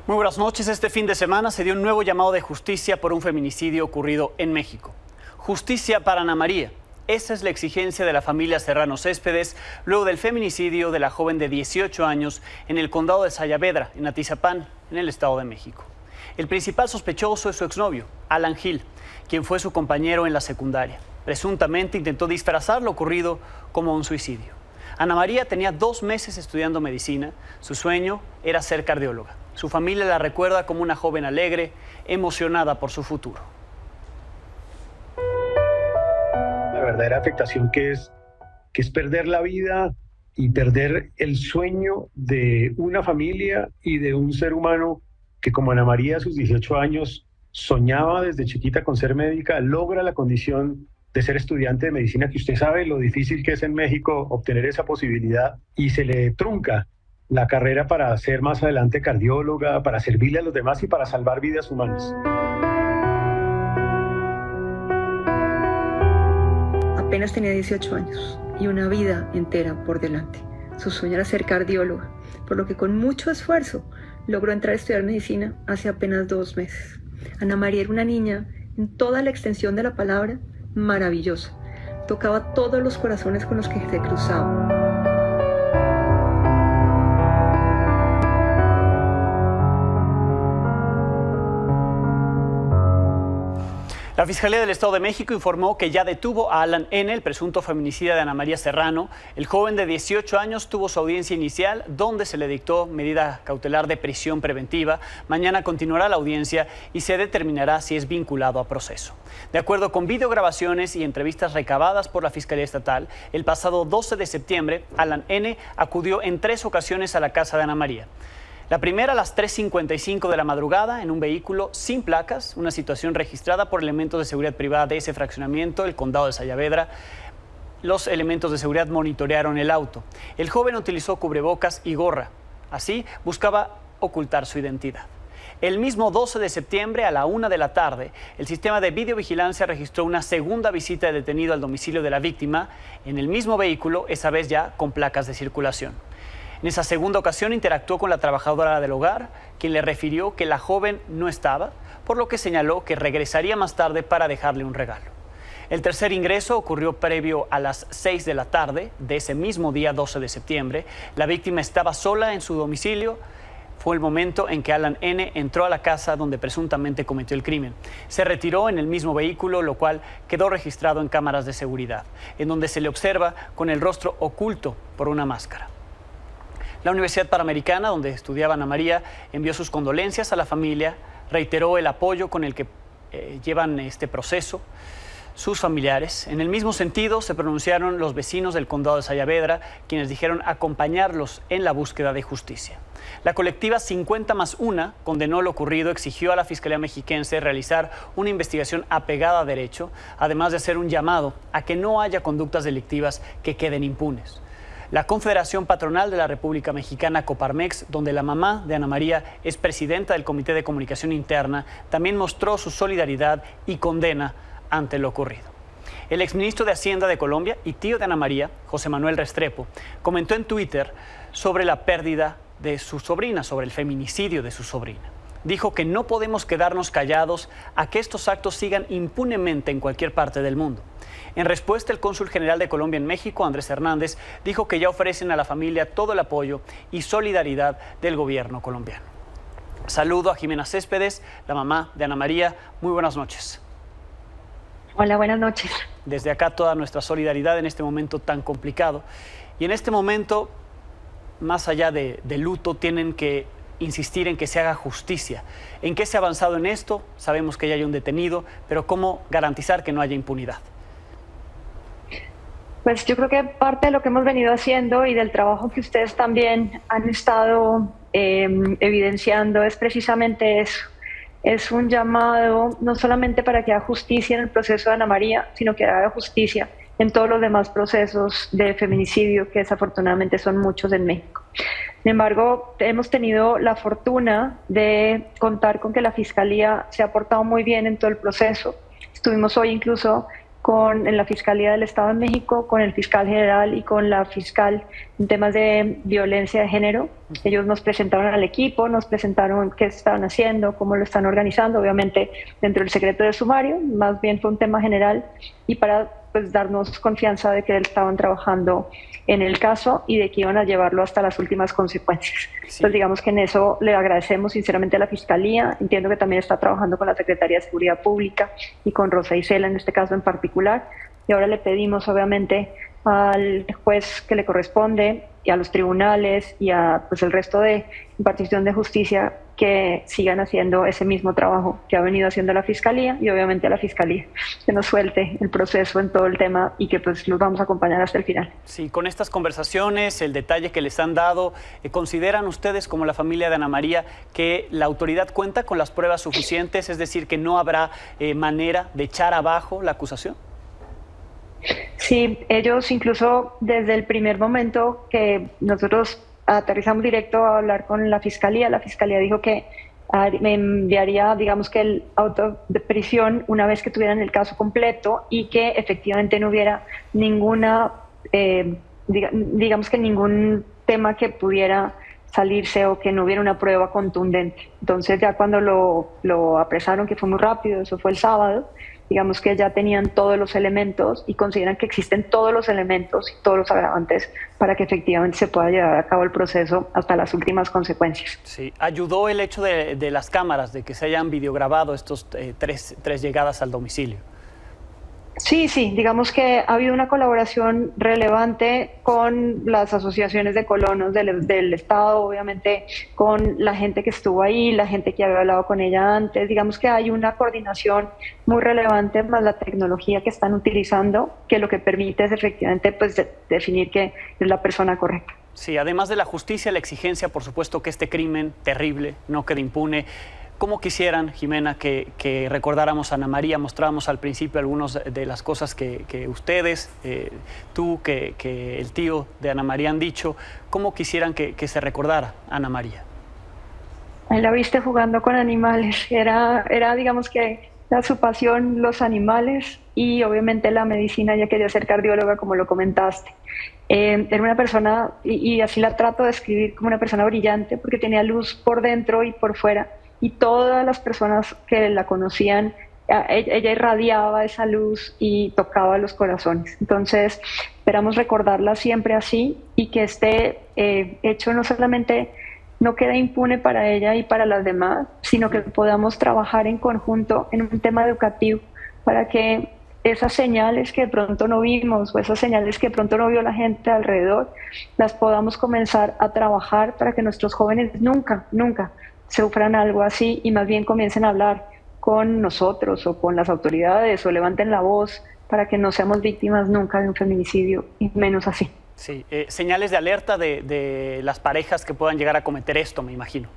Muy buenas noches. Este fin de semana se dio un nuevo llamado de justicia por un feminicidio ocurrido en México. Justicia para Ana María. Esa es la exigencia de la familia Serrano Céspedes luego del feminicidio de la joven de 18 años en el condado de Sayavedra, en Atizapán, en el Estado de México. El principal sospechoso es su exnovio, Alan Gil, quien fue su compañero en la secundaria. Presuntamente intentó disfrazar lo ocurrido como un suicidio. Ana María tenía 2 meses estudiando medicina. Su sueño era ser cardióloga. Su familia la recuerda como una joven alegre, emocionada por su futuro. La verdadera afectación que es perder la vida y perder el sueño de una familia y de un ser humano que, como Ana María a sus 18 años soñaba desde chiquita con ser médica, logra la condición de ser estudiante de medicina, que usted sabe lo difícil que es en México obtener esa posibilidad, y se le trunca la carrera para ser más adelante cardióloga, para servirle a los demás y para salvar vidas humanas. Apenas tenía 18 años y una vida entera por delante. Su sueño era ser cardióloga, por lo que con mucho esfuerzo logró entrar a estudiar medicina hace apenas 2 meses. Ana María era una niña, en toda la extensión de la palabra, maravillosa. Tocaba todos los corazones con los que se cruzaba. La Fiscalía del Estado de México informó que ya detuvo a Alan N., el presunto feminicida de Ana María Serrano. El joven de 18 años tuvo su audiencia inicial, donde se le dictó medida cautelar de prisión preventiva. Mañana continuará la audiencia y se determinará si es vinculado a proceso. De acuerdo con videograbaciones y entrevistas recabadas por la Fiscalía Estatal, el pasado 12 de septiembre, Alan N. acudió en 3 ocasiones a la casa de Ana María. La primera a las 3:55 de la madrugada en un vehículo sin placas, una situación registrada por elementos de seguridad privada de ese fraccionamiento, el condado de Sayavedra. Los elementos de seguridad monitorearon el auto. El joven utilizó cubrebocas y gorra. Así buscaba ocultar su identidad. El mismo 12 de septiembre a la 1 de la tarde, el sistema de videovigilancia registró una segunda visita de detenido al domicilio de la víctima en el mismo vehículo, esa vez ya con placas de circulación. En esa segunda ocasión interactuó con la trabajadora del hogar, quien le refirió que la joven no estaba, por lo que señaló que regresaría más tarde para dejarle un regalo. El tercer ingreso ocurrió previo a las 6 de la tarde de ese mismo día 12 de septiembre. La víctima estaba sola en su domicilio. Fue el momento en que Alan N. entró a la casa donde presuntamente cometió el crimen. Se retiró en el mismo vehículo, lo cual quedó registrado en cámaras de seguridad, en donde se le observa con el rostro oculto por una máscara. La Universidad Panamericana, donde estudiaba Ana María, envió sus condolencias a la familia, reiteró el apoyo con el que llevan este proceso sus familiares. En el mismo sentido, se pronunciaron los vecinos del condado de Sayavedra, quienes dijeron acompañarlos en la búsqueda de justicia. La colectiva 50+1 condenó lo ocurrido, exigió a la Fiscalía Mexiquense realizar una investigación apegada a derecho, además de hacer un llamado a que no haya conductas delictivas que queden impunes. La Confederación Patronal de la República Mexicana, Coparmex, donde la mamá de Ana María es presidenta del Comité de Comunicación Interna, también mostró su solidaridad y condena ante lo ocurrido. El exministro de Hacienda de Colombia y tío de Ana María, José Manuel Restrepo, comentó en Twitter sobre la pérdida de su sobrina, sobre el feminicidio de su sobrina. Dijo que no podemos quedarnos callados a que estos actos sigan impunemente en cualquier parte del mundo. En respuesta, el cónsul general de Colombia en México, Andrés Hernández, dijo que ya ofrecen a la familia todo el apoyo y solidaridad del gobierno colombiano. Saludo a Jimena Céspedes, la mamá de Ana María. Muy buenas noches. Hola, buenas noches. Desde acá toda nuestra solidaridad en este momento tan complicado. Y en este momento, más allá de luto, tienen que insistir en que se haga justicia. ¿En qué se ha avanzado en esto? Sabemos que ya hay un detenido, pero ¿cómo garantizar que no haya impunidad? Pues yo creo que parte de lo que hemos venido haciendo y del trabajo que ustedes también han estado evidenciando es precisamente eso. Es un llamado no solamente para que haya justicia en el proceso de Ana María, sino que haya justicia en todos los demás procesos de feminicidio, que desafortunadamente son muchos en México. Sin embargo, hemos tenido la fortuna de contar con que la Fiscalía se ha portado muy bien en todo el proceso. Estuvimos hoy incluso en la Fiscalía del Estado de México, con el fiscal general y con la fiscal en temas de violencia de género. Ellos nos presentaron al equipo, nos presentaron qué estaban haciendo, cómo lo están organizando, obviamente dentro del secreto de sumario, más bien fue un tema general y para pues darnos confianza de que estaban trabajando en el caso y de que iban a llevarlo hasta las últimas consecuencias. Sí. Entonces digamos que en eso le agradecemos sinceramente a la Fiscalía, entiendo que también está trabajando con la Secretaría de Seguridad Pública y con Rosa Isela en este caso en particular, y ahora le pedimos obviamente al juez que le corresponde y a los tribunales y a pues, el resto de impartición de justicia que sigan haciendo ese mismo trabajo que ha venido haciendo la Fiscalía y obviamente a la Fiscalía que nos suelte el proceso en todo el tema y que pues los vamos a acompañar hasta el final. Sí, con estas conversaciones, el detalle que les han dado, ¿consideran ustedes como la familia de Ana María que la autoridad cuenta con las pruebas suficientes, es decir, que no habrá manera de echar abajo la acusación? Sí, ellos incluso desde el primer momento que nosotros aterrizamos directo a hablar con la Fiscalía dijo que me enviaría, digamos que el auto de prisión una vez que tuvieran el caso completo y que efectivamente no hubiera ninguna, digamos que ningún tema que pudiera salirse o que no hubiera una prueba contundente. Entonces ya cuando lo apresaron, que fue muy rápido, eso fue el sábado, digamos que ya tenían todos los elementos y consideran que existen todos los elementos y todos los agravantes para que efectivamente se pueda llevar a cabo el proceso hasta las últimas consecuencias. Sí, ayudó el hecho de las cámaras, de que se hayan videograbado estos tres llegadas al domicilio. Sí, digamos que ha habido una colaboración relevante con las asociaciones de colonos del Estado, obviamente con la gente que estuvo ahí, la gente que había hablado con ella antes. Digamos que hay una coordinación muy relevante más la tecnología que están utilizando, que lo que permite es efectivamente pues, definir que es la persona correcta. Sí, además de la justicia, la exigencia, por supuesto, que este crimen terrible no quede impune. ¿Cómo quisieran, Jimena, que recordáramos a Ana María? Mostramos al principio algunas de las cosas que ustedes, tú, que el tío de Ana María han dicho. ¿Cómo quisieran que se recordara a Ana María? Ahí la viste jugando con animales. Era digamos que era su pasión los animales y obviamente la medicina. Ella quería ser cardióloga, como lo comentaste. Era una persona, y así la trato de describir, como una persona brillante, porque tenía luz por dentro y por fuera. Y todas las personas que la conocían, ella irradiaba esa luz y tocaba los corazones. Entonces, esperamos recordarla siempre así y que este hecho no solamente no quede impune para ella y para las demás, sino que podamos trabajar en conjunto en un tema educativo para que esas señales que de pronto no vimos o esas señales que de pronto no vio la gente alrededor, las podamos comenzar a trabajar para que nuestros jóvenes nunca sufran algo así y más bien comiencen a hablar con nosotros o con las autoridades o levanten la voz para que no seamos víctimas nunca de un feminicidio y menos así. Sí, señales de alerta de las parejas que puedan llegar a cometer esto, me imagino.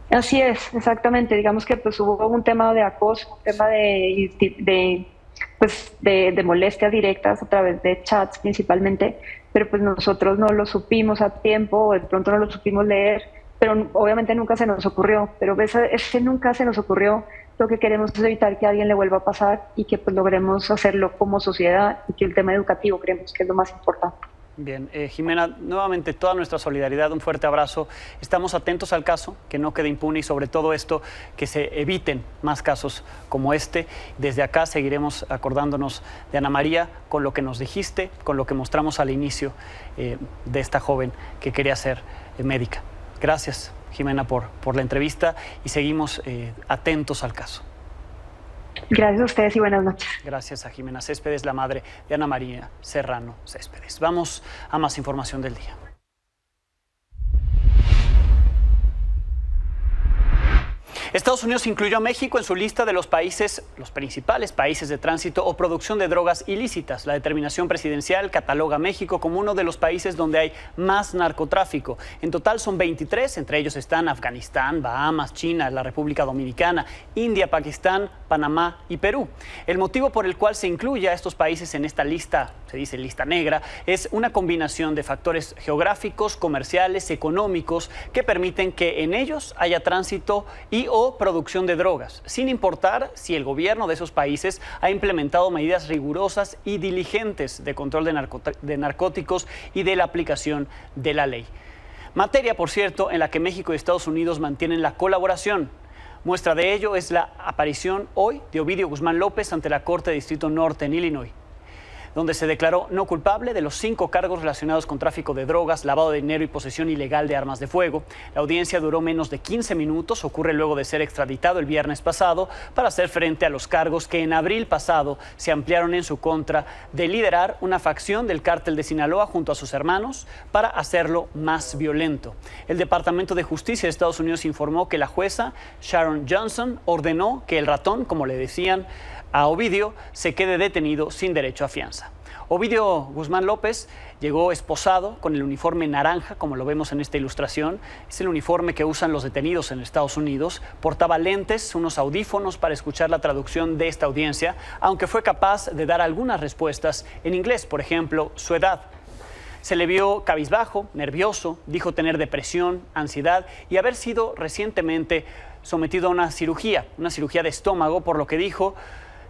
Así es, exactamente. Digamos que pues hubo un tema de acoso, un tema de molestias directas a través de chats principalmente, pero pues nosotros no lo supimos a tiempo o de pronto no lo supimos leer. Pero obviamente nunca se nos ocurrió, pero ese nunca se nos ocurrió. Lo que queremos es evitar que a alguien le vuelva a pasar y que pues logremos hacerlo como sociedad y que el tema educativo creemos que es lo más importante. Bien, Jimena, nuevamente toda nuestra solidaridad, un fuerte abrazo. Estamos atentos al caso, que no quede impune y sobre todo esto, que se eviten más casos como este. Desde acá seguiremos acordándonos de Ana María con lo que nos dijiste, con lo que mostramos al inicio de esta joven que quería ser médica. Gracias, Jimena, por la entrevista y seguimos atentos al caso. Gracias a ustedes y buenas noches. Gracias a Jimena Céspedes, la madre de Ana María Serrano Céspedes. Vamos a más información del día. Estados Unidos incluyó a México en su lista de los principales países de tránsito o producción de drogas ilícitas. La determinación presidencial cataloga a México como uno de los países donde hay más narcotráfico. En total son 23, entre ellos están Afganistán, Bahamas, China, la República Dominicana, India, Pakistán, Panamá y Perú. El motivo por el cual se incluye a estos países en esta lista se dice lista negra, es una combinación de factores geográficos, comerciales, económicos, que permiten que en ellos haya tránsito y o producción de drogas, sin importar si el gobierno de esos países ha implementado medidas rigurosas y diligentes de control de narcóticos y de la aplicación de la ley. Materia, por cierto, en la que México y Estados Unidos mantienen la colaboración. Muestra de ello es la aparición hoy de Ovidio Guzmán López ante la Corte de Distrito Norte en Illinois, donde se declaró no culpable de los 5 cargos relacionados con tráfico de drogas, lavado de dinero y posesión ilegal de armas de fuego. La audiencia duró menos de 15 minutos, ocurre luego de ser extraditado el viernes pasado para hacer frente a los cargos que en abril pasado se ampliaron en su contra de liderar una facción del cártel de Sinaloa junto a sus hermanos para hacerlo más violento. El Departamento de Justicia de Estados Unidos informó que la jueza Sharon Johnson ordenó que el ratón, como le decían a Ovidio, se quede detenido sin derecho a fianza. Ovidio Guzmán López llegó esposado con el uniforme naranja, como lo vemos en esta ilustración. Es el uniforme que usan los detenidos en Estados Unidos. Portaba lentes, unos audífonos para escuchar la traducción de esta audiencia, aunque fue capaz de dar algunas respuestas en inglés, por ejemplo, su edad. Se le vio cabizbajo, nervioso, dijo tener depresión, ansiedad y haber sido recientemente sometido a una cirugía de estómago, por lo que dijo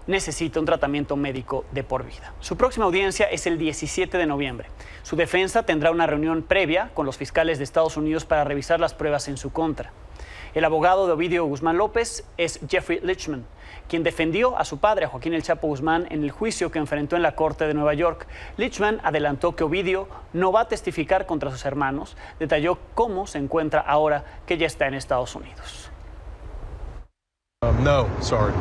necesita un tratamiento médico de por vida. Su próxima audiencia es el 17 de noviembre. Su defensa tendrá una reunión previa con los fiscales de Estados Unidos para revisar las pruebas en su contra. El abogado de Ovidio Guzmán López es Jeffrey Lichtman, quien defendió a su padre, a Joaquín El Chapo Guzmán, en el juicio que enfrentó en la Corte de Nueva York. Lichtman adelantó que Ovidio no va a testificar contra sus hermanos. Detalló cómo se encuentra ahora que ya está en Estados Unidos. No, sorry.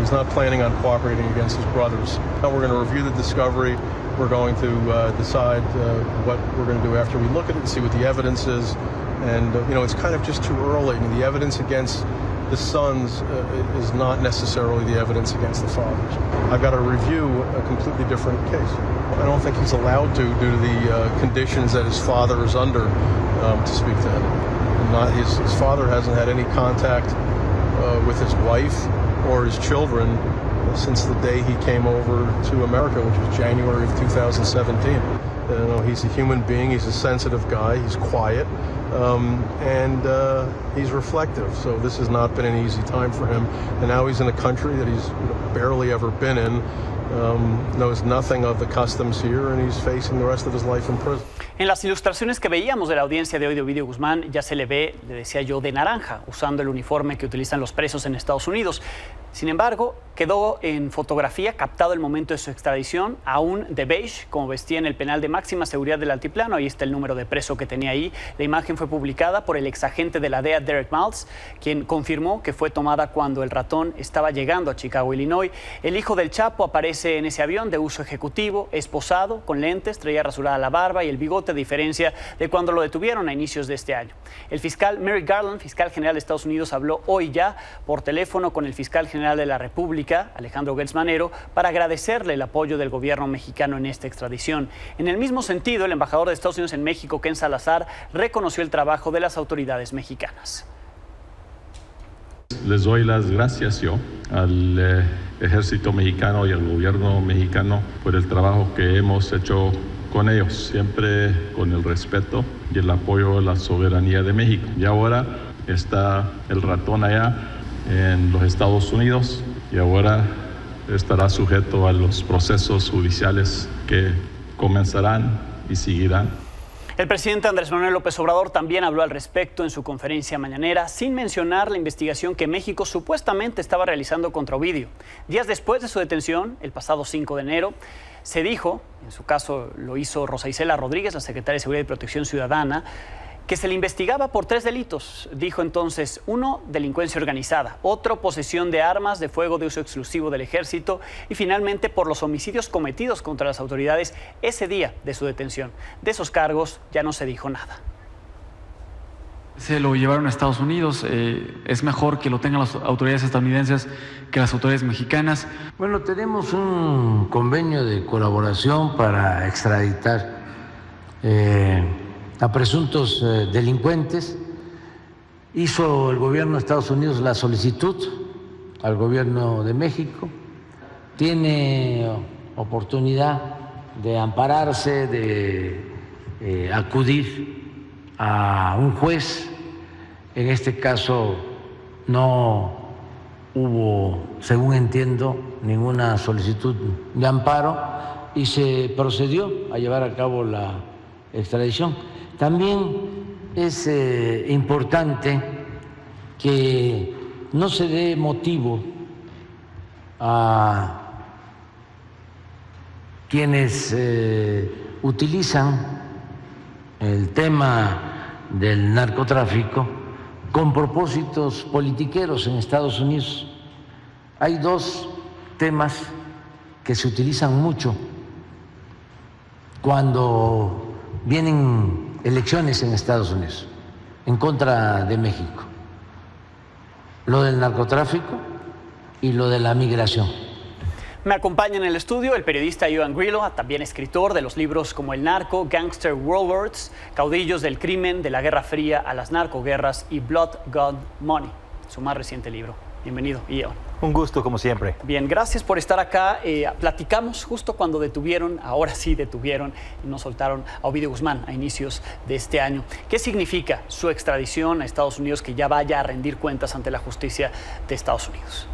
He's not planning on cooperating against his brothers. We're going to review the discovery. We're going to decide what we're going to do after we look at it and see what the evidence is. And, it's kind of just too early. I mean, the evidence against the sons is not necessarily the evidence against the fathers. I've got to review a completely different case. I don't think he's allowed to due to the conditions that his father is under to speak to him. His father hasn't had any contact with his wife or his children since the day he came over to America, which was January of 2017. He's a human being, he's a sensitive guy, he's quiet, and he's reflective. So this has not been an easy time for him. And now he's in a country that he's barely ever been in, knows nothing of the customs here, and he's facing the rest of his life in prison. En las ilustraciones que veíamos de la audiencia de hoy de Ovidio Guzmán ya se le ve, le decía yo, de naranja, usando el uniforme que utilizan los presos en Estados Unidos. Sin embargo, quedó en fotografía captado el momento de su extradición, aún de beige, como vestía en el penal de máxima seguridad del Altiplano. Ahí está el número de preso que tenía ahí. La imagen fue publicada por el exagente de la DEA, Derek Maltz, quien confirmó que fue tomada cuando el ratón estaba llegando a Chicago, Illinois. El hijo del Chapo aparece en ese avión de uso ejecutivo, esposado, con lentes, traía rasurada la barba y el bigote, a diferencia de cuando lo detuvieron a inicios de este año. El fiscal Merrick Garland, fiscal general de Estados Unidos, habló hoy ya por teléfono con el fiscal general de la República, Alejandro Gertz Manero, para agradecerle el apoyo del gobierno mexicano en esta extradición. En el mismo sentido, el embajador de Estados Unidos en México, Ken Salazar, reconoció el trabajo de las autoridades mexicanas. Les doy las gracias yo al ejército mexicano y al gobierno mexicano por el trabajo que hemos hecho con ellos, siempre con el respeto y el apoyo a la soberanía de México. Y ahora está el ratón allá en los Estados Unidos y ahora estará sujeto a los procesos judiciales que comenzarán y seguirán. El presidente Andrés Manuel López Obrador también habló al respecto en su conferencia mañanera, sin mencionar la investigación que México supuestamente estaba realizando contra Ovidio. Días después de su detención, el pasado 5 de enero, se dijo, en su caso lo hizo Rosa Isela Rodríguez, la secretaria de Seguridad y Protección Ciudadana, que se le investigaba por 3 delitos. Dijo entonces: 1, delincuencia organizada; otro, posesión de armas de fuego de uso exclusivo del ejército; y finalmente por los homicidios cometidos contra las autoridades ese día de su detención. De esos cargos ya no se dijo nada. Se lo llevaron a Estados Unidos. Es mejor que lo tengan las autoridades estadounidenses que las autoridades mexicanas. Bueno, tenemos un convenio de colaboración para extraditar a presuntos delincuentes. Hizo el gobierno de Estados Unidos la solicitud al gobierno de México. Tiene oportunidad de ampararse, de acudir a un juez. En este caso no hubo, según entiendo, ninguna solicitud de amparo y se procedió a llevar a cabo la extradición. También es importante que no se dé motivo a quienes utilizan el tema del narcotráfico con propósitos politiqueros en Estados Unidos. Hay dos temas que se utilizan mucho cuando vienen elecciones en Estados Unidos en contra de México: lo del narcotráfico y lo de la migración. Me acompaña en el estudio el periodista Ioan Grillo, también escritor de los libros como El Narco, Gangster Warlords, Caudillos del Crimen, de la Guerra Fría a las Narcoguerras y Blood, God, Money, su más reciente libro. Bienvenido, Ioan. Un gusto, como siempre. Bien, gracias por estar acá. Platicamos justo cuando detuvieron, ahora sí detuvieron y nos soltaron a Ovidio Guzmán a inicios de este año. ¿Qué significa su extradición a Estados Unidos, que ya vaya a rendir cuentas ante la justicia de Estados Unidos?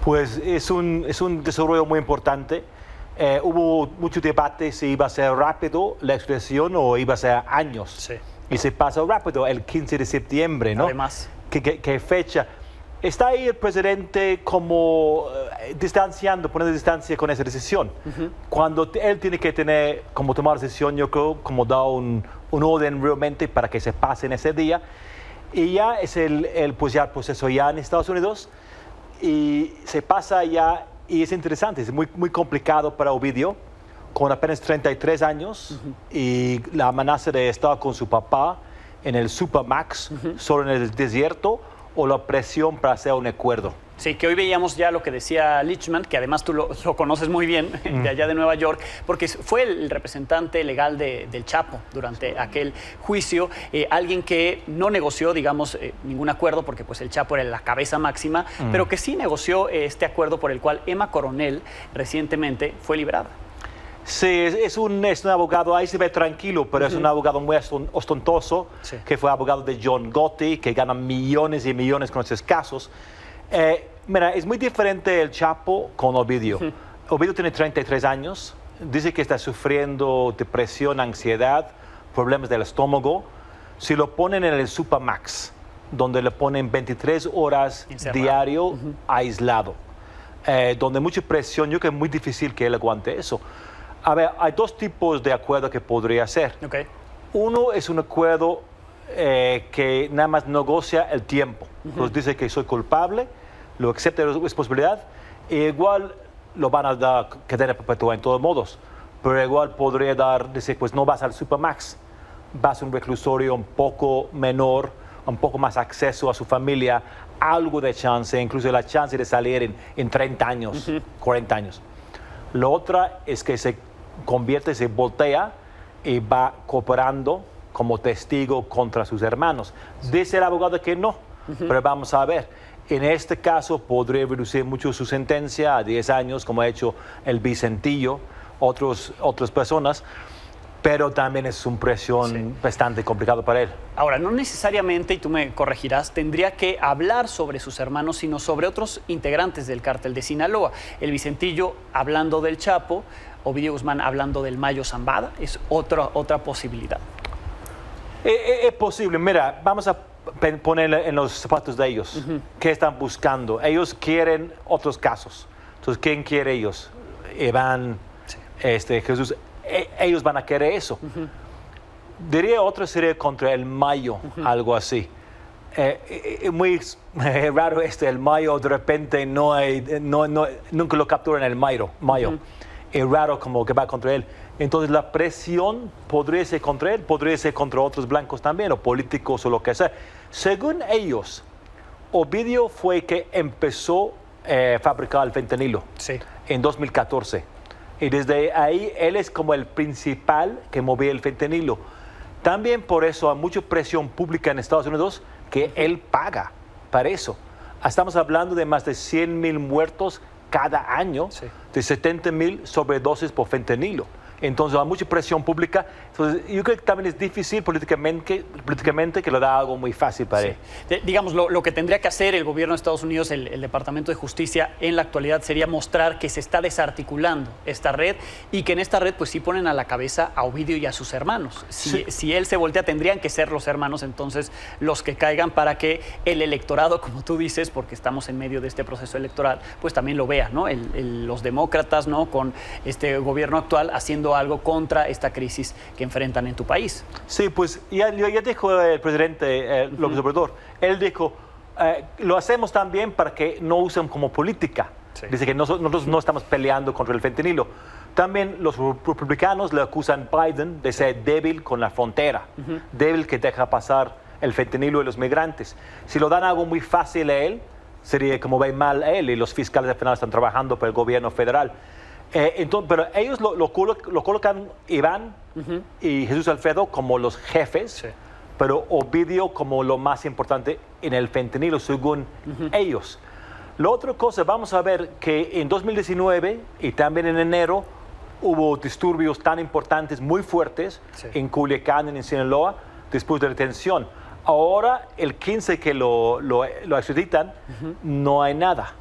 Pues es un desarrollo muy importante. Hubo mucho debate si iba a ser rápido la extradición o iba a ser años. Sí. Y se pasó rápido, el 15 de septiembre, ¿no? Además. ¿Qué fecha? Está ahí el presidente como poniendo distancia con esa decisión. Cuando él tiene que tomar decisión, yo creo, como dar un orden realmente para que se pase en ese día. Y ya es el proceso ya en Estados Unidos. Y se pasa ya, y es interesante, es muy, muy complicado para Ovidio, con apenas 33 años, y la amenaza de estar con su papá en el Supermax, solo en el desierto, o la presión para hacer un acuerdo. Sí, que hoy veíamos ya lo que decía Lichman, que además tú lo conoces muy bien, de allá de Nueva York, porque fue el representante legal del Chapo durante aquel juicio, alguien que no negoció, digamos, ningún acuerdo, porque pues el Chapo era la cabeza máxima, pero que sí negoció este acuerdo por el cual Emma Coronel recientemente fue liberada. Sí, es un abogado, ahí se ve tranquilo, pero es un abogado muy ostentoso, que fue abogado de John Gotti, que gana millones y millones con estos casos. Mira, es muy diferente el Chapo con Ovidio. Ovidio tiene 33 años, dice que está sufriendo depresión, ansiedad, problemas del estómago. Si lo ponen en el Supermax, donde le ponen 23 horas diario aislado, donde mucha presión, yo creo que es muy difícil que él aguante eso. A ver, hay dos tipos de acuerdo que podría hacer. Uno es un acuerdo que nada más negocia el tiempo. Pues dice que soy culpable, lo acepta la responsabilidad, e igual lo van a dar cadena perpetua en todos modos. Pero igual podría decir, pues no vas al Supermax, vas a un reclusorio un poco menor, un poco más acceso a su familia, algo de chance, incluso la chance de salir en 30 años, 40 años. Lo otra es que se convierte, se voltea y va cooperando como testigo contra sus hermanos. Dice el abogado que no, pero vamos a ver. En este caso podría reducir mucho su sentencia a 10 años, como ha hecho el Vicentillo, otras personas, pero también es una presión bastante complicada para él. Ahora, no necesariamente, y tú me corregirás, tendría que hablar sobre sus hermanos, sino sobre otros integrantes del cártel de Sinaloa. El Vicentillo hablando del Chapo, Ovidio Guzmán hablando del Mayo Zambada, es otra posibilidad. Es posible. Mira, vamos a poner en los zapatos de ellos. ¿Qué están buscando? Ellos quieren otros casos. Entonces, ¿quién quiere ellos? Iván, Jesús. Ellos van a querer eso. Diría otro sería contra el Mayo, algo así. Muy raro el Mayo, de repente nunca lo capturan el Mayo. Es raro como que va contra él. Entonces la presión podría ser contra él, podría ser contra otros blancos también, o políticos o lo que sea. Según ellos, Ovidio fue que empezó a fabricar el fentanilo en 2014. Y desde ahí él es como el principal que movía el fentanilo. También por eso hay mucha presión pública en Estados Unidos que él paga para eso. Estamos hablando de más de 100,000 muertos cada año, de 70,000 sobredosis por fentanilo. Entonces hay mucha presión pública. Entonces yo creo que también es difícil políticamente que lo da algo muy fácil para él. Digamos, lo que tendría que hacer el gobierno de Estados Unidos, el Departamento de Justicia en la actualidad sería mostrar que se está desarticulando esta red y que en esta red pues sí ponen a la cabeza a Ovidio y a sus hermanos. Si él se voltea, tendrían que ser los hermanos entonces los que caigan para que el electorado, como tú dices, porque estamos en medio de este proceso electoral, pues también lo vea, ¿no? Los demócratas, ¿no? Con este gobierno actual haciendo algo contra esta crisis que enfrentan en tu país. Sí, pues ya dijo el presidente López Obrador, él dijo, lo hacemos también para que no usen como política. Sí. Dice que nosotros no estamos peleando contra el fentanilo. También los republicanos le acusan a Biden de ser débil con la frontera, débil que deja pasar el fentanilo y los migrantes. Si lo dan algo muy fácil a él, sería como ve mal a él, y los fiscales al final están trabajando para el gobierno federal. Entonces, pero ellos lo colocan Iván y Jesús Alfredo como los jefes, pero Ovidio como lo más importante en el fentanilo, según ellos. La otra cosa, vamos a ver que en 2019 y también en enero hubo disturbios tan importantes, muy fuertes, en Culiacán, en Sinaloa, después de la detención. Ahora, el 15 que lo extraditan, no hay nada.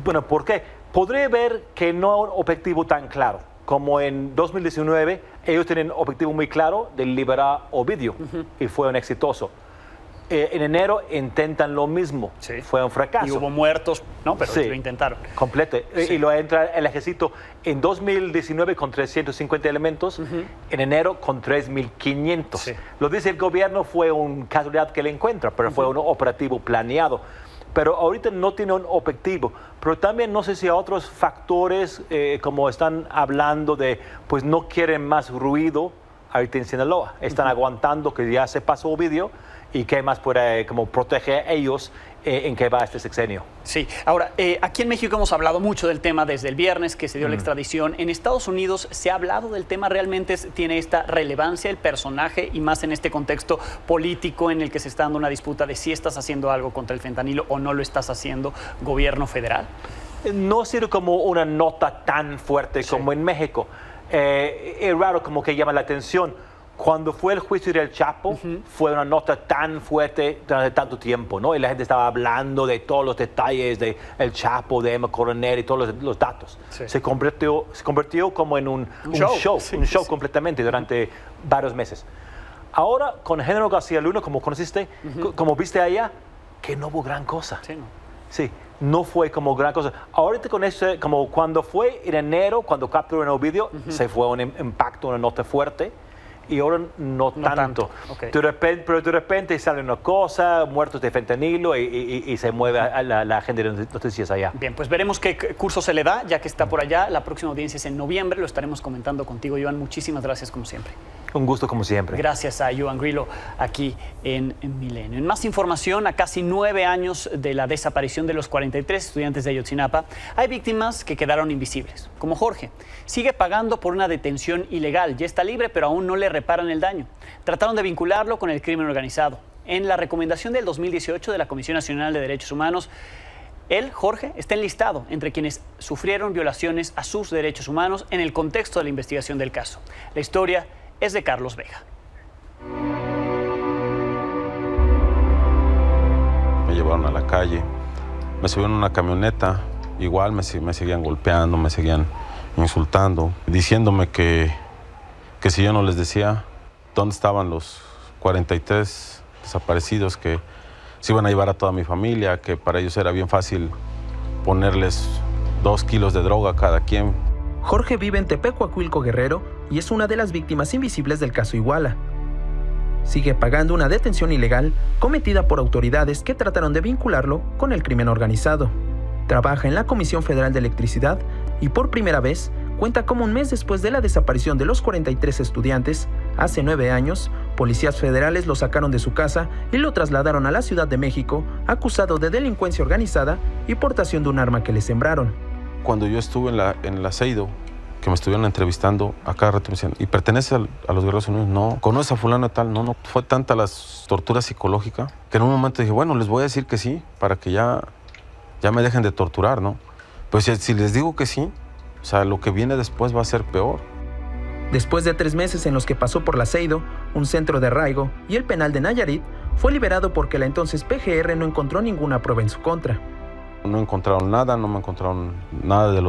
Bueno, ¿por qué? Podría ver que no hay un objetivo tan claro. Como en 2019, ellos tienen un objetivo muy claro de liberar a Ovidio, y fue un exitoso. En enero intentan lo mismo, fue un fracaso. Y hubo muertos, ¿no? Pero lo intentaron. Completo. Y lo entra el ejército en 2019 con 350 elementos, en enero con 3.500. Lo dice el gobierno, fue una casualidad que le encuentra, pero fue un operativo planeado. Pero ahorita no tiene un objetivo. Pero también no sé si hay otros factores, como están hablando de, pues no quieren más ruido ahorita en Sinaloa. Están aguantando que ya se pasó Ovidio, y qué más puede como proteger a ellos en qué va este sexenio. Sí, ahora, aquí en México hemos hablado mucho del tema desde el viernes que se dio la extradición. En Estados Unidos se ha hablado del tema, ¿realmente tiene esta relevancia el personaje y más en este contexto político en el que se está dando una disputa de si estás haciendo algo contra el fentanilo o no lo estás haciendo, gobierno federal? No ha sido como una nota tan fuerte como en México. Es raro, como que llama la atención. Cuando fue el juicio del Chapo, fue una nota tan fuerte durante tanto tiempo, ¿no? Y la gente estaba hablando de todos los detalles del Chapo, de Emma Coronel y todos los datos. Se convirtió como en un show completamente durante varios meses. Ahora, con Genaro García Luna, como conociste, como viste allá, que no hubo gran cosa. Sí, no fue como gran cosa. Ahorita con este, como cuando fue en enero, cuando capturaron a Ovidio, se fue un impacto, una nota fuerte. Y ahora no tanto. Okay. Pero de repente sale una cosa, muertos de fentanilo, y se mueve a la agenda de noticias allá. Bien, pues veremos qué curso se le da, ya que está por allá. La próxima audiencia es en noviembre, lo estaremos comentando contigo, Iván. Muchísimas gracias, como siempre. Un gusto, como siempre. Gracias a Iván Grillo, aquí en Milenio. En más información, a casi 9 años de la desaparición de los 43 estudiantes de Ayotzinapa, hay víctimas que quedaron invisibles, como Jorge. Sigue pagando por una detención ilegal, ya está libre, pero aún no le reparan el daño. Trataron de vincularlo con el crimen organizado. En la recomendación del 2018 de la Comisión Nacional de Derechos Humanos, él, Jorge, está enlistado entre quienes sufrieron violaciones a sus derechos humanos en el contexto de la investigación del caso. La historia es de Carlos Vega. Me llevaron a la calle, me subieron a una camioneta, igual me seguían golpeando, me seguían insultando, diciéndome que si yo no les decía dónde estaban los 43 desaparecidos, que se iban a llevar a toda mi familia, que para ellos era bien fácil ponerles 2 kilos de droga a cada quien. Jorge vive en Tepecuacuilco, Guerrero, y es una de las víctimas invisibles del caso Iguala. Sigue pagando una detención ilegal cometida por autoridades que trataron de vincularlo con el crimen organizado. Trabaja en la Comisión Federal de Electricidad y por primera vez cuenta cómo un mes después de la desaparición de los 43 estudiantes, hace 9 años, policías federales lo sacaron de su casa y lo trasladaron a la Ciudad de México, acusado de delincuencia organizada y portación de un arma que le sembraron. Cuando yo estuve en la Seido, que me estuvieron entrevistando, a cada rato me decían, ¿y pertenece a los Guerreros Unidos? No. ¿Conoces a fulano tal? No. Fue tanta la tortura psicológica que en un momento dije, bueno, les voy a decir que sí, para que ya me dejen de torturar, ¿no? Pues si les digo que sí, o sea, lo que viene después va a ser peor. Después de 3 meses en los que pasó por la Seido, un centro de arraigo, y el penal de Nayarit, fue liberado porque la entonces PGR no encontró ninguna prueba en su contra. No encontraron nada, no me encontraron nada de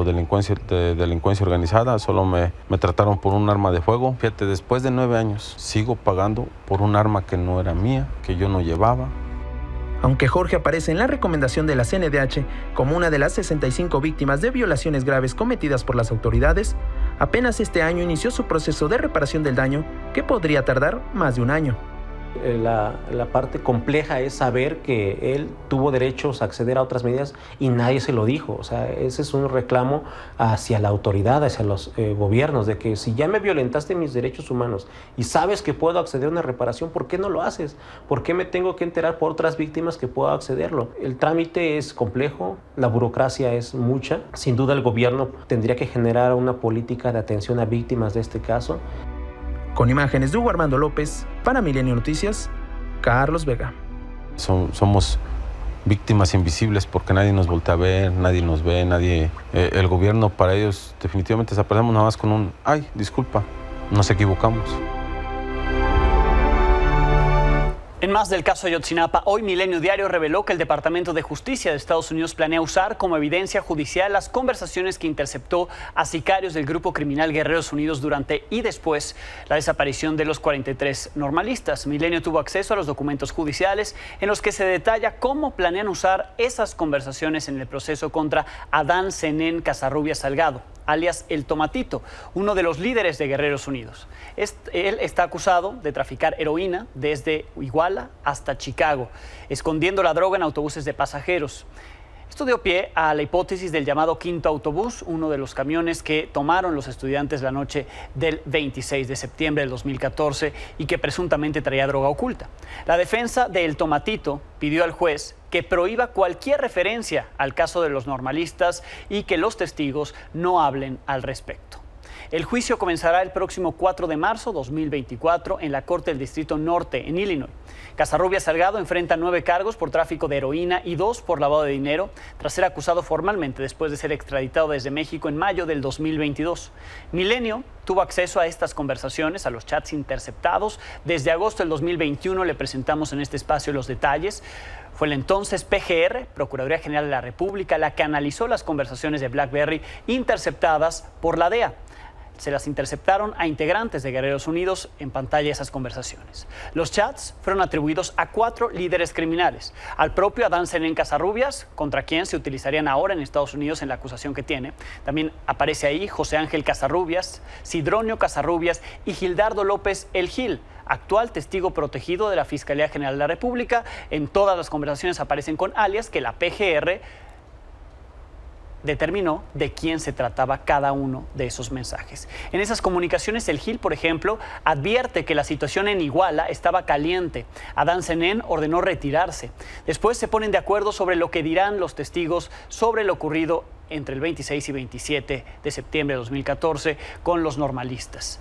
delincuencia organizada, solo me trataron por un arma de fuego. Fíjate, después de 9 años sigo pagando por un arma que no era mía, que yo no llevaba. Aunque Jorge aparece en la recomendación de la CNDH como una de las 65 víctimas de violaciones graves cometidas por las autoridades, apenas este año inició su proceso de reparación del daño, que podría tardar más de un año. La parte compleja es saber que él tuvo derechos a acceder a otras medidas y nadie se lo dijo. O sea, ese es un reclamo hacia la autoridad, hacia los gobiernos, de que si ya me violentaste mis derechos humanos y sabes que puedo acceder a una reparación, ¿por qué no lo haces? ¿Por qué me tengo que enterar por otras víctimas que puedo accederlo? El trámite es complejo, la burocracia es mucha. Sin duda el gobierno tendría que generar una política de atención a víctimas de este caso. Con imágenes de Hugo Armando López, para Milenio Noticias, Carlos Vega. Somos víctimas invisibles porque nadie nos voltea a ver, nadie nos ve, nadie... el gobierno para ellos definitivamente desaparecemos nada más con un «ay, disculpa, nos equivocamos». En más del caso Ayotzinapa, hoy Milenio Diario reveló que el Departamento de Justicia de Estados Unidos planea usar como evidencia judicial las conversaciones que interceptó a sicarios del grupo criminal Guerreros Unidos durante y después la desaparición de los 43 normalistas. Milenio tuvo acceso a los documentos judiciales en los que se detalla cómo planean usar esas conversaciones en el proceso contra Adán Zenén Casarrubias Salgado, alias El Tomatito, uno de los líderes de Guerreros Unidos. Él está acusado de traficar heroína desde Iguala hasta Chicago, escondiendo la droga en autobuses de pasajeros. Esto dio pie a la hipótesis del llamado quinto autobús, uno de los camiones que tomaron los estudiantes la noche del 26 de septiembre del 2014 y que presuntamente traía droga oculta. La defensa de El Tomatito pidió al juez que prohíba cualquier referencia al caso de los normalistas y que los testigos no hablen al respecto. El juicio comenzará el próximo 4 de marzo de 2024 en la Corte del Distrito Norte, en Illinois. Casarrubias Salgado enfrenta 9 cargos por tráfico de heroína y 2 por lavado de dinero, tras ser acusado formalmente después de ser extraditado desde México en mayo del 2022. Milenio tuvo acceso a estas conversaciones, a los chats interceptados. Desde agosto del 2021 le presentamos en este espacio los detalles. Fue el entonces PGR, Procuraduría General de la República, la que analizó las conversaciones de BlackBerry interceptadas por la DEA. Se las interceptaron a integrantes de Guerreros Unidos. En pantalla esas conversaciones. Los chats fueron atribuidos a 4 líderes criminales. Al propio Adán Zenén Casarrubias, contra quien se utilizarían ahora en Estados Unidos en la acusación que tiene. También aparece ahí José Ángel Casarrubias, Sidronio Casarrubias y Gildardo López El Gil, actual testigo protegido de la Fiscalía General de la República. En todas las conversaciones aparecen con alias que la PGR determinó de quién se trataba cada uno de esos mensajes. En esas comunicaciones, el Gil, por ejemplo, advierte que la situación en Iguala estaba caliente. Adán Zenén ordenó retirarse. Después se ponen de acuerdo sobre lo que dirán los testigos sobre lo ocurrido entre el 26 y 27 de septiembre de 2014 con los normalistas.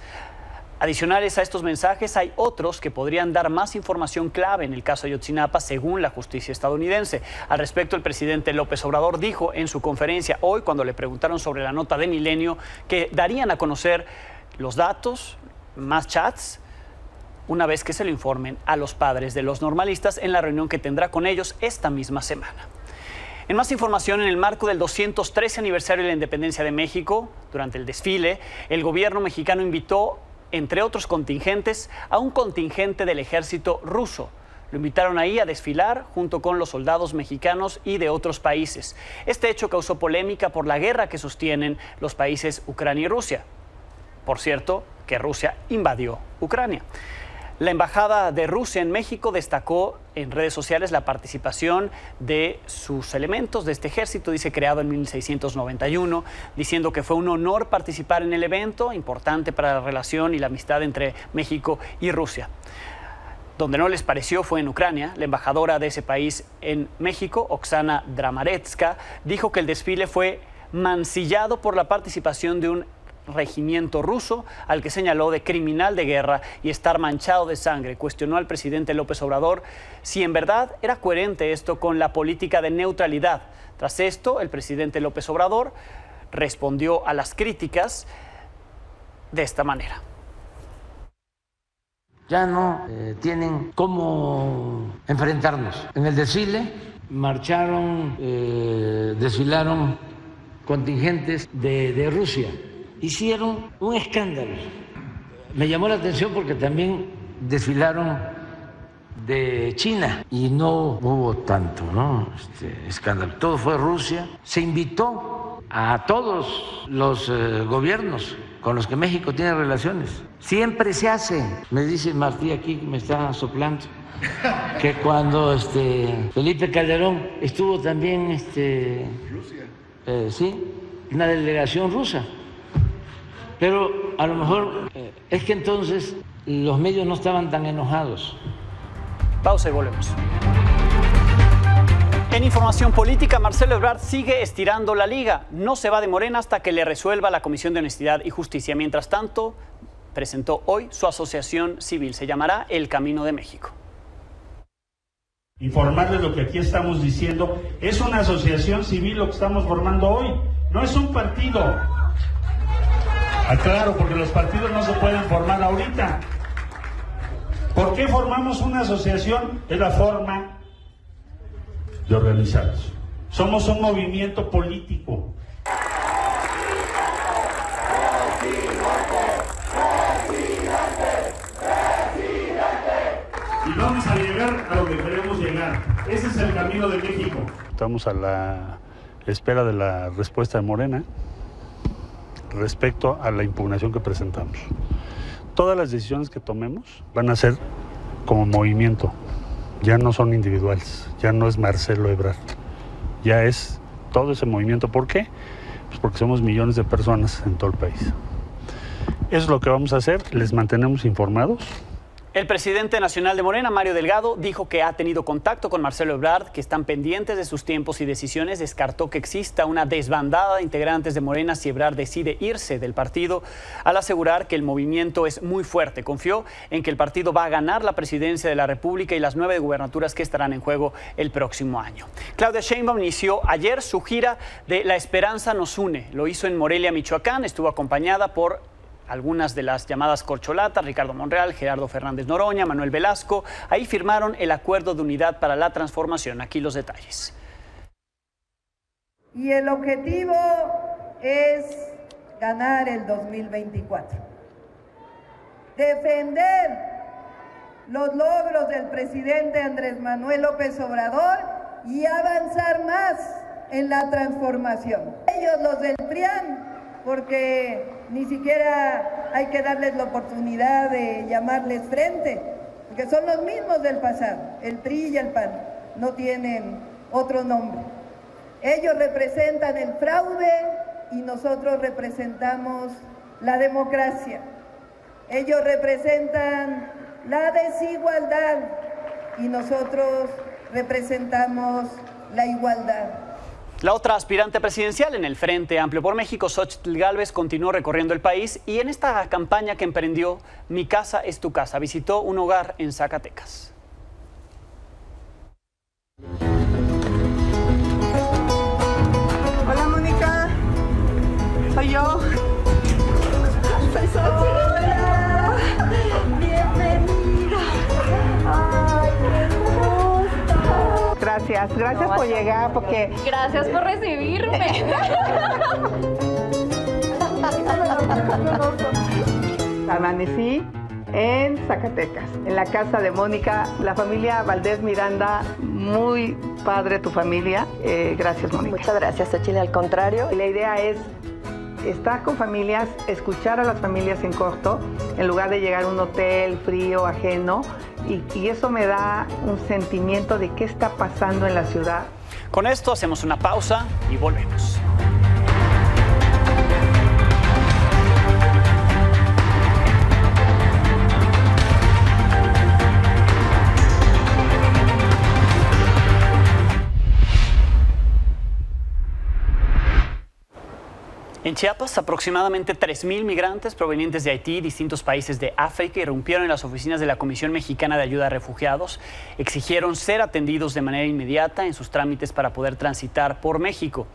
Adicionales a estos mensajes, hay otros que podrían dar más información clave en el caso Ayotzinapa, según la justicia estadounidense. Al respecto, el presidente López Obrador dijo en su conferencia hoy, cuando le preguntaron sobre la nota de Milenio, que darían a conocer los datos, más chats, una vez que se lo informen a los padres de los normalistas en la reunión que tendrá con ellos esta misma semana. En más información, en el marco del 213 aniversario de la independencia de México, durante el desfile, el gobierno mexicano invitó, entre otros contingentes, a un contingente del ejército ruso. Lo invitaron ahí a desfilar junto con los soldados mexicanos y de otros países. Este hecho causó polémica por la guerra que sostienen los países Ucrania y Rusia. Por cierto, que Rusia invadió Ucrania. La Embajada de Rusia en México destacó en redes sociales la participación de sus elementos de este ejército, dice creado en 1691, diciendo que fue un honor participar en el evento, importante para la relación y la amistad entre México y Rusia. Donde no les pareció fue en Ucrania. La embajadora de ese país en México, Oksana Dramaretska, dijo que el desfile fue mancillado por la participación de un regimiento ruso, al que señaló de criminal de guerra y estar manchado de sangre. Cuestionó al presidente López Obrador si en verdad era coherente esto con la política de neutralidad. Tras esto, el presidente López Obrador respondió a las críticas de esta manera. Ya no tienen cómo enfrentarnos. En el desfile marcharon, desfilaron contingentes de Rusia. Hicieron un escándalo. Me llamó la atención porque también desfilaron de China y no hubo tanto, ¿no? Escándalo. Todo fue Rusia. Se invitó a todos los gobiernos con los que México tiene relaciones. Siempre se hace. Me dice Martí aquí, que me está soplando, que cuando Felipe Calderón estuvo también Rusia. Sí, una delegación rusa. Pero a lo mejor es que entonces los medios no estaban tan enojados. Pausa y volvemos. En información política, Marcelo Ebrard sigue estirando la liga. No se va de Morena hasta que le resuelva la Comisión de Honestidad y Justicia. Mientras tanto, presentó hoy su asociación civil. Se llamará El Camino de México. Informarles lo que aquí estamos diciendo. Es una asociación civil lo que estamos formando hoy. No es un partido. Aclaro, porque los partidos no se pueden formar ahorita. ¿Por qué formamos una asociación? Es la forma de organizarnos. Somos un movimiento político. Y vamos a llegar a lo que queremos llegar. Ese es el camino de México. Estamos a la espera de la respuesta de Morena respecto a la impugnación que presentamos. Todas las decisiones que tomemos van a ser como movimiento, ya no son individuales, ya no es Marcelo Ebrard, ya es todo ese movimiento. ¿Por qué? Pues porque somos millones de personas en todo el país. Eso es lo que vamos a hacer, les mantenemos informados. El presidente nacional de Morena, Mario Delgado, dijo que ha tenido contacto con Marcelo Ebrard, que están pendientes de sus tiempos y decisiones. Descartó que exista una desbandada de integrantes de Morena si Ebrard decide irse del partido, al asegurar que el movimiento es muy fuerte. Confió en que el partido va a ganar la presidencia de la República y las 9 gubernaturas que estarán en juego el próximo año. Claudia Sheinbaum inició ayer su gira de La Esperanza nos une. Lo hizo en Morelia, Michoacán. Estuvo acompañada por algunas de las llamadas corcholatas, Ricardo Monreal, Gerardo Fernández Noroña, Manuel Velasco. Ahí firmaron el Acuerdo de Unidad para la Transformación. Aquí los detalles. Y el objetivo es ganar el 2024. Defender los logros del presidente Andrés Manuel López Obrador y avanzar más en la transformación. Ellos, los del PRIAN, porque ni siquiera hay que darles la oportunidad de llamarles frente, porque son los mismos del pasado, el PRI y el PAN, no tienen otro nombre. Ellos representan el fraude y nosotros representamos la democracia. Ellos representan la desigualdad y nosotros representamos la igualdad. La otra aspirante presidencial en el Frente Amplio por México, Xóchitl Gálvez, continuó recorriendo el país y en esta campaña que emprendió Mi Casa es Tu Casa, visitó un hogar en Zacatecas. Hola, Mónica. Soy yo. Soy Xóchitl. Hola. Bienvenida. Ay, qué gusto. Gracias por llegar, porque... Gracias por recibirme. Amanecí en Zacatecas, en la casa de Mónica, la familia Valdés Miranda. Muy padre tu familia. Gracias, Mónica. Muchas gracias, Xóchitl, al contrario. La idea es estar con familias, escuchar a las familias en corto, en lugar de llegar a un hotel frío, ajeno, y eso me da un sentimiento de qué está pasando en la ciudad. Con esto hacemos una pausa y volvemos. En Chiapas, aproximadamente 3,000 migrantes provenientes de Haití y distintos países de África irrumpieron en las oficinas de la Comisión Mexicana de Ayuda a Refugiados. Exigieron ser atendidos de manera inmediata en sus trámites para poder transitar por México.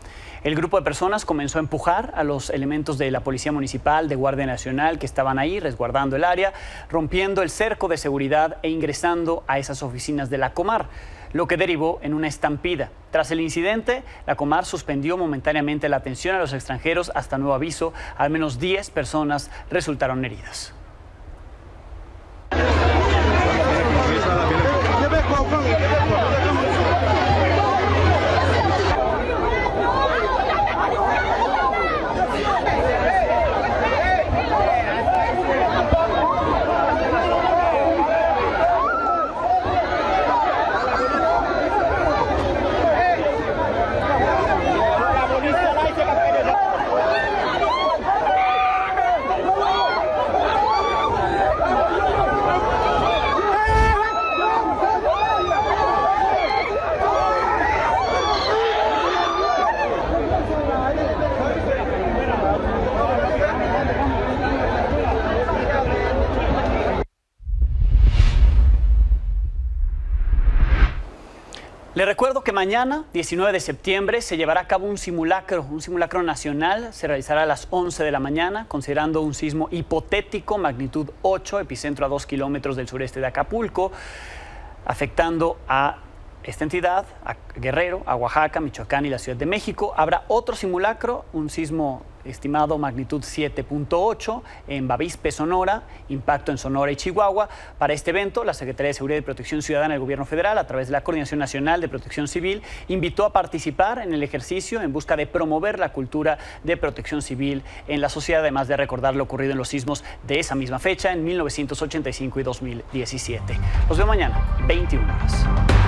El grupo de personas comenzó a empujar a los elementos de la Policía Municipal, de Guardia Nacional, que estaban ahí resguardando el área, rompiendo el cerco de seguridad e ingresando a esas oficinas de la Comar, lo que derivó en una estampida. Tras el incidente, la Comar suspendió momentáneamente la atención a los extranjeros hasta nuevo aviso. Al menos 10 personas resultaron heridas. Le recuerdo que mañana, 19 de septiembre, se llevará a cabo un simulacro nacional. Se realizará a las 11 de la mañana, considerando un sismo hipotético, magnitud 8, epicentro a 2 kilómetros del sureste de Acapulco, afectando a esta entidad, a Guerrero, a Oaxaca, Michoacán y la Ciudad de México. Habrá otro simulacro, un sismo estimado magnitud 7.8 en Bavispe, Sonora, impacto en Sonora y Chihuahua. Para este evento, la Secretaría de Seguridad y Protección Ciudadana del Gobierno Federal, a través de la Coordinación Nacional de Protección Civil, invitó a participar en el ejercicio en busca de promover la cultura de protección civil en la sociedad, además de recordar lo ocurrido en los sismos de esa misma fecha en 1985 y 2017. Los veo mañana, 21 horas.